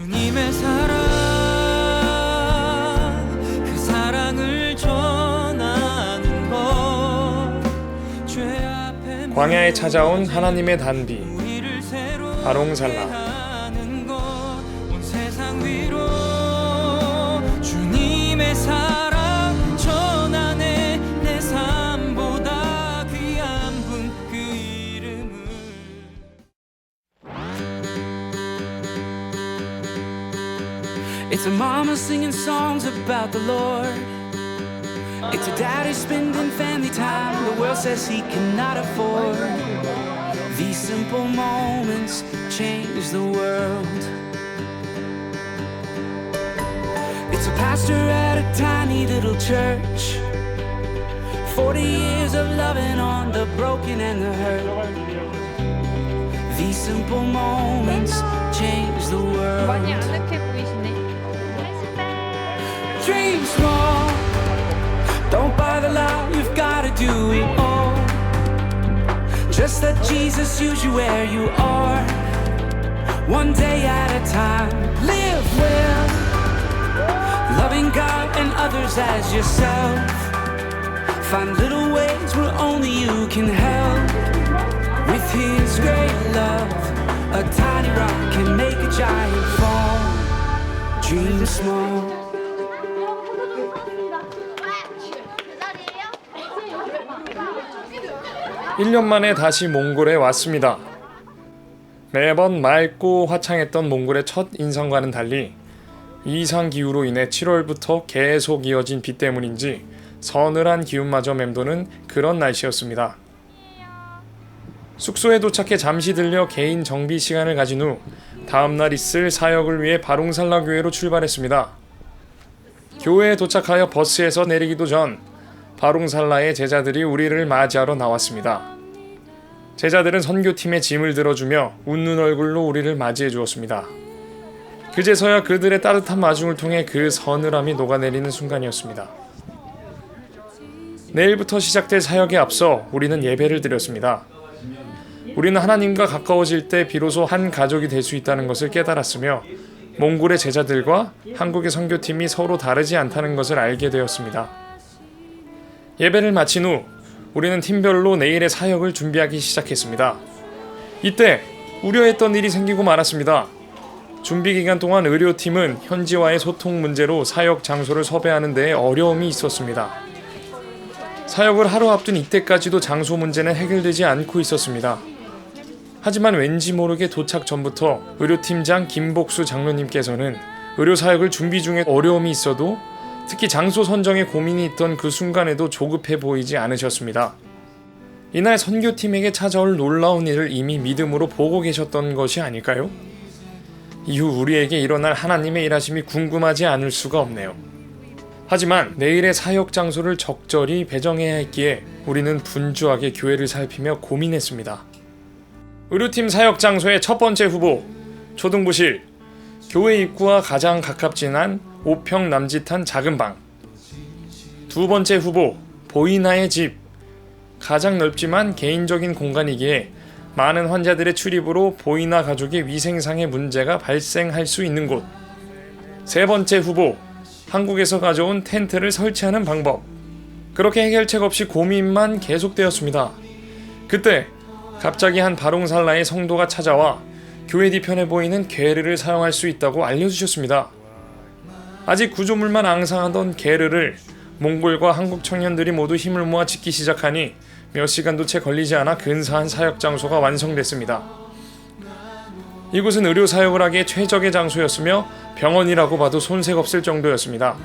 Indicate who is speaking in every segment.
Speaker 1: 주님의 사랑, 그 사랑을 전하는 것, 죄 앞에
Speaker 2: 광야에 찾아온 하나님의 단비
Speaker 1: 우리를 새롭게
Speaker 2: 바롱살라.
Speaker 1: 하는 것, 온 세상 위로 주님의 사랑 전하네. 내 삶보다 귀한 분 그 이름을. It's a mama singing songs about the Lord. It's a daddy spending family time the world says he cannot afford. These simple moments change the world. It's a pastor at a tiny little church. 40 years of loving on the broken and the hurt. These simple moments change the world.
Speaker 3: 많이 아늑해 보이시네.
Speaker 1: Dream small, don't buy the lie, you've gotta do it all. Just let Jesus use you where you are, one day at a time. Live well, loving God and others as yourself. Find little ways where only you can help. With His great love, a tiny rock can make a giant fall. Dream small.
Speaker 2: 1년 만에 다시 몽골에 왔습니다. 매번 맑고 화창했던 몽골의 첫 인상과는 달리 이상기후로 인해 7월부터 계속 이어진 비 때문인지 서늘한 기운마저 맴도는 그런 날씨였습니다. 숙소에 도착해 잠시 들려 개인 정비 시간을 가진 후 다음날 있을 사역을 위해 바롱살라 교회로 출발했습니다. 교회에 도착하여 버스에서 내리기도 전 바롱살라의 제자들이 우리를 맞이하러 나왔습니다. 제자들은 선교팀의 짐을 들어주며 웃는 얼굴로 우리를 맞이해 주었습니다. 그제서야 그들의 따뜻한 마중을 통해 그 서늘함이 녹아내리는 순간이었습니다. 내일부터 시작될 사역에 앞서 우리는 예배를 드렸습니다. 우리는 하나님과 가까워질 때 비로소 한 가족이 될 수 있다는 것을 깨달았으며 몽골의 제자들과 한국의 선교팀이 서로 다르지 않다는 것을 알게 되었습니다. 예배를 마친 후 우리는 팀별로 내일의 사역을 준비하기 시작했습니다. 이때 우려했던 일이 생기고 말았습니다. 준비 기간 동안 의료팀은 현지와의 소통 문제로 사역 장소를 섭외하는 데에 어려움이 있었습니다. 사역을 하루 앞둔 이때까지도 장소 문제는 해결되지 않고 있었습니다. 하지만 왠지 모르게 도착 전부터 의료팀장 김복수 장로님께서는 의료사역을 준비 중에 어려움이 있어도 특히 장소 선정에 고민이 있던 그 순간에도 조급해 보이지 않으셨습니다. 이날 선교팀에게 찾아올 놀라운 일을 이미 믿음으로 보고 계셨던 것이 아닐까요? 이후 우리에게 일어날 하나님의 일하심이 궁금하지 않을 수가 없네요. 하지만 내일의 사역 장소를 적절히 배정해야 했기에 우리는 분주하게 교회를 살피며 고민했습니다. 의료팀 사역 장소의 첫 번째 후보, 초등부실. 교회 입구와 가장 가깝진 한 5평 남짓한 작은 방. 두 번째 후보, 보이나의 집. 가장 넓지만 개인적인 공간이기에 많은 환자들의 출입으로 보이나 가족의 위생상의 문제가 발생할 수 있는 곳. 세 번째 후보, 한국에서 가져온 텐트를 설치하는 방법. 그렇게 해결책 없이 고민만 계속되었습니다. 그때 갑자기 한 바롱살라의 성도가 찾아와 교회 뒤편에 보이는 게르를 사용할 수 있다고 알려주셨습니다. 아직 구조물만 앙상하던 게르를 몽골과 한국 청년들이 모두 힘을 모아 짓기 시작하니 몇 시간도 채 걸리지 않아 근사한 사역 장소가 완성됐습니다. 이곳은 의료 사역을 하기에 최적의 장소였으며 병원이라고 봐도 손색 없을 정도였습니다.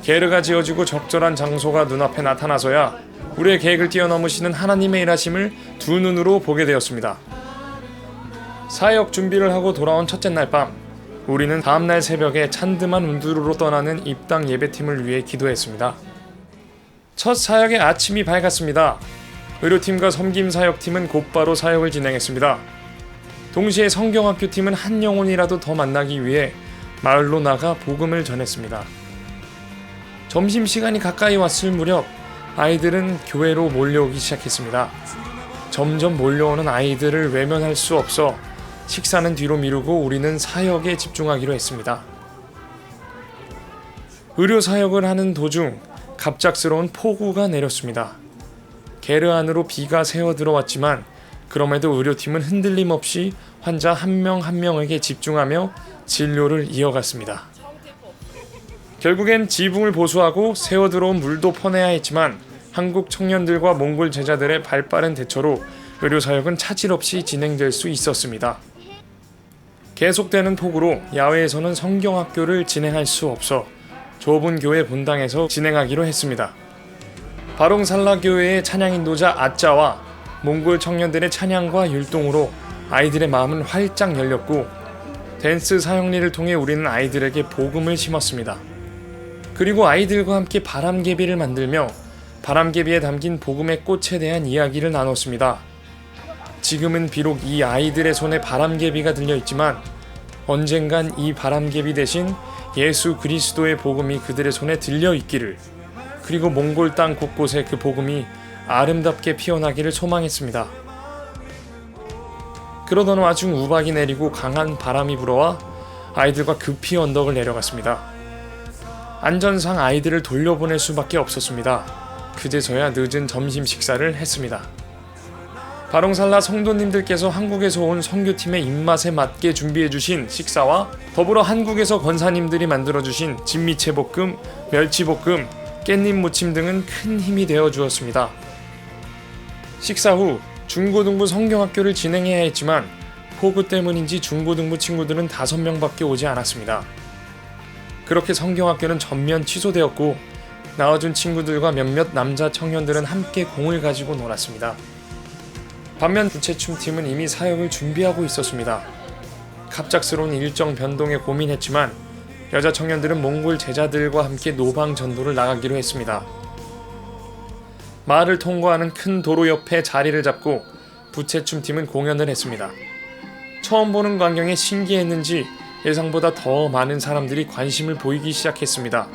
Speaker 2: 게르가 지어지고 적절한 장소가 눈앞에 나타나서야 우리의 계획을 뛰어넘으시는 하나님의 일하심을 두 눈으로 보게 되었습니다. 사역 준비를 하고 돌아온 첫째 날 밤, 우리는 다음날 새벽에 찬드만 운두루로 떠나는 입당 예배팀을 위해 기도했습니다. 첫 사역의 아침이 밝았습니다. 의료팀과 섬김사역팀은 곧바로 사역을 진행했습니다. 동시에 성경학교팀은 한 영혼이라도 더 만나기 위해 마을로 나가 복음을 전했습니다. 점심시간이 가까이 왔을 무렵 아이들은 교회로 몰려오기 시작했습니다. 점점 몰려오는 아이들을 외면할 수 없어 식사는 뒤로 미루고 우리는 사역에 집중하기로 했습니다. 의료 사역을 하는 도중 갑작스러운 폭우가 내렸습니다. 게르 안으로 비가 새어 들어왔지만 그럼에도 의료팀은 흔들림 없이 환자 한 명 한 명에게 집중하며 진료를 이어갔습니다. 결국엔 지붕을 보수하고 새어 들어온 물도 퍼내야 했지만 한국 청년들과 몽골 제자들의 발빠른 대처로 의료 사역은 차질 없이 진행될 수 있었습니다. 계속되는 폭우로 야외에서는 성경학교를 진행할 수 없어 좁은 교회 본당에서 진행하기로 했습니다. 바롱살라 교회의 찬양 인도자 아짜와 몽골 청년들의 찬양과 율동으로 아이들의 마음은 활짝 열렸고 댄스 사역리를 통해 우리는 아이들에게 복음을 심었습니다. 그리고 아이들과 함께 바람개비를 만들며 바람개비에 담긴 복음의 꽃에 대한 이야기를 나눴습니다. 지금은 비록 이 아이들의 손에 바람개비가 들려있지만 언젠간 이 바람개비 대신 예수 그리스도의 복음이 그들의 손에 들려있기를, 그리고 몽골 땅 곳곳에 그 복음이 아름답게 피어나기를 소망했습니다. 그러던 와중 우박이 내리고 강한 바람이 불어와 아이들과 급히 언덕을 내려갔습니다. 안전상 아이들을 돌려보낼 수밖에 없었습니다. 그제서야 늦은 점심 식사를 했습니다. 바롱살라 성도님들께서 한국에서 온 선교팀의 입맛에 맞게 준비해주신 식사와 더불어 한국에서 권사님들이 만들어주신 진미채볶음, 멸치볶음, 깻잎 무침 등은 큰 힘이 되어 주었습니다. 식사 후 중고등부 성경학교를 진행해야 했지만 폭우 때문인지 중고등부 친구들은 5명밖에 오지 않았습니다. 그렇게 성경학교는 전면 취소되었고 나와준 친구들과 몇몇 남자 청년들은 함께 공을 가지고 놀았습니다. 반면 부채춤팀은 이미 사역을 준비하고 있었습니다. 갑작스러운 일정 변동에 고민했지만 여자 청년들은 몽골 제자들과 함께 노방 전도를 나가기로 했습니다. 마을을 통과하는 큰 도로 옆에 자리를 잡고 부채춤팀은 공연을 했습니다. 처음 보는 광경에 신기했는지 예상보다 더 많은 사람들이 관심을 보이기 시작했습니다.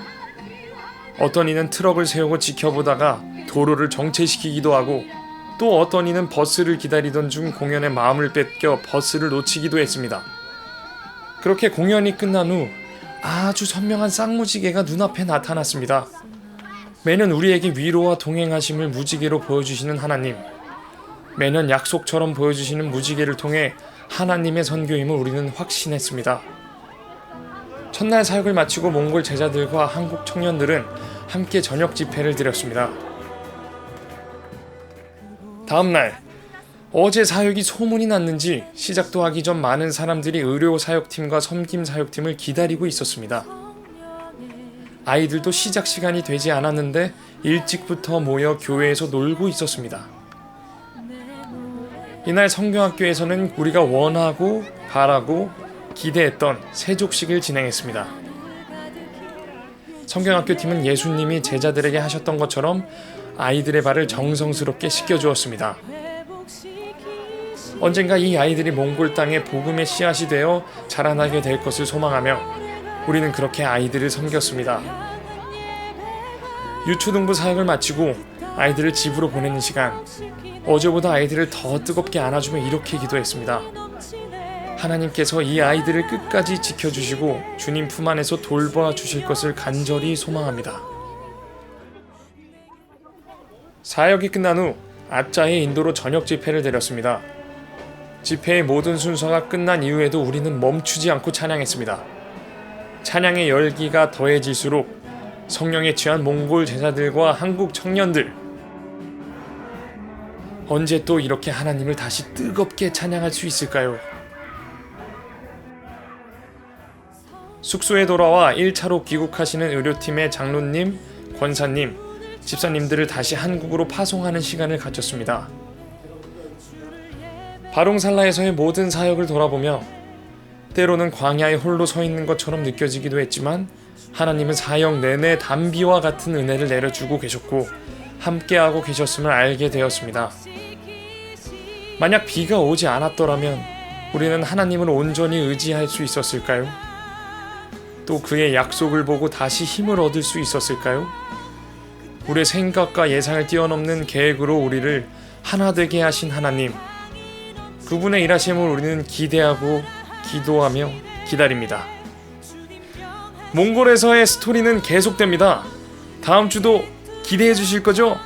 Speaker 2: 어떤 이는 트럭을 세우고 지켜보다가 도로를 정체시키기도 하고, 또 어떤 이는 버스를 기다리던 중 공연에 마음을 뺏겨 버스를 놓치기도 했습니다. 그렇게 공연이 끝난 후 아주 선명한 쌍무지개가 눈앞에 나타났습니다. 매년 우리에게 위로와 동행하심을 무지개로 보여주시는 하나님, 매년 약속처럼 보여주시는 무지개를 통해 하나님의 선교임을 우리는 확신했습니다. 첫날 사역을 마치고 몽골 제자들과 한국 청년들은 함께 저녁 집회를 드렸습니다. 다음날, 어제 사역이 소문이 났는지 시작도 하기 전 많은 사람들이 의료 사역팀과 섬김 사역팀을 기다리고 있었습니다. 아이들도 시작 시간이 되지 않았는데 일찍부터 모여 교회에서 놀고 있었습니다. 이날 성경학교에서는 우리가 원하고 바라고 기대했던 세족식을 진행했습니다. 성경학교 팀은 예수님이 제자들에게 하셨던 것처럼 아이들의 발을 정성스럽게 씻겨주었습니다. 언젠가 이 아이들이 몽골 땅에 복음의 씨앗이 되어 자라나게 될 것을 소망하며 우리는 그렇게 아이들을 섬겼습니다. 유초등부 사역을 마치고 아이들을 집으로 보내는 시간, 어제보다 아이들을 더 뜨겁게 안아주며 이렇게 기도했습니다. 하나님께서 이 아이들을 끝까지 지켜주시고 주님 품 안에서 돌봐 주실 것을 간절히 소망합니다. 사역이 끝난 후 아짜의 인도로 저녁 집회를 드렸습니다. 집회의 모든 순서가 끝난 이후에도 우리는 멈추지 않고 찬양했습니다. 찬양의 열기가 더해질수록 성령에 취한 몽골 제자들과 한국 청년들, 언제 또 이렇게 하나님을 다시 뜨겁게 찬양할 수 있을까요? 숙소에 돌아와 1차로 귀국하시는 의료팀의 장로님, 권사님, 집사님들을 다시 한국으로 파송하는 시간을 가졌습니다. 바롱살라에서의 모든 사역을 돌아보며 때로는 광야에 홀로 서 있는 것처럼 느껴지기도 했지만 하나님은 사역 내내 단비와 같은 은혜를 내려주고 계셨고 함께하고 계셨음을 알게 되었습니다. 만약 비가 오지 않았더라면 우리는 하나님을 온전히 의지할 수 있었을까요? 또 그의 약속을 보고 다시 힘을 얻을 수 있었을까요? 우리의 생각과 예상을 뛰어넘는 계획으로 우리를 하나 되게 하신 하나님, 그분의 일하심을 우리는 기대하고 기도하며 기다립니다. 몽골에서의 스토리는 계속됩니다. 다음 주도 기대해 주실 거죠?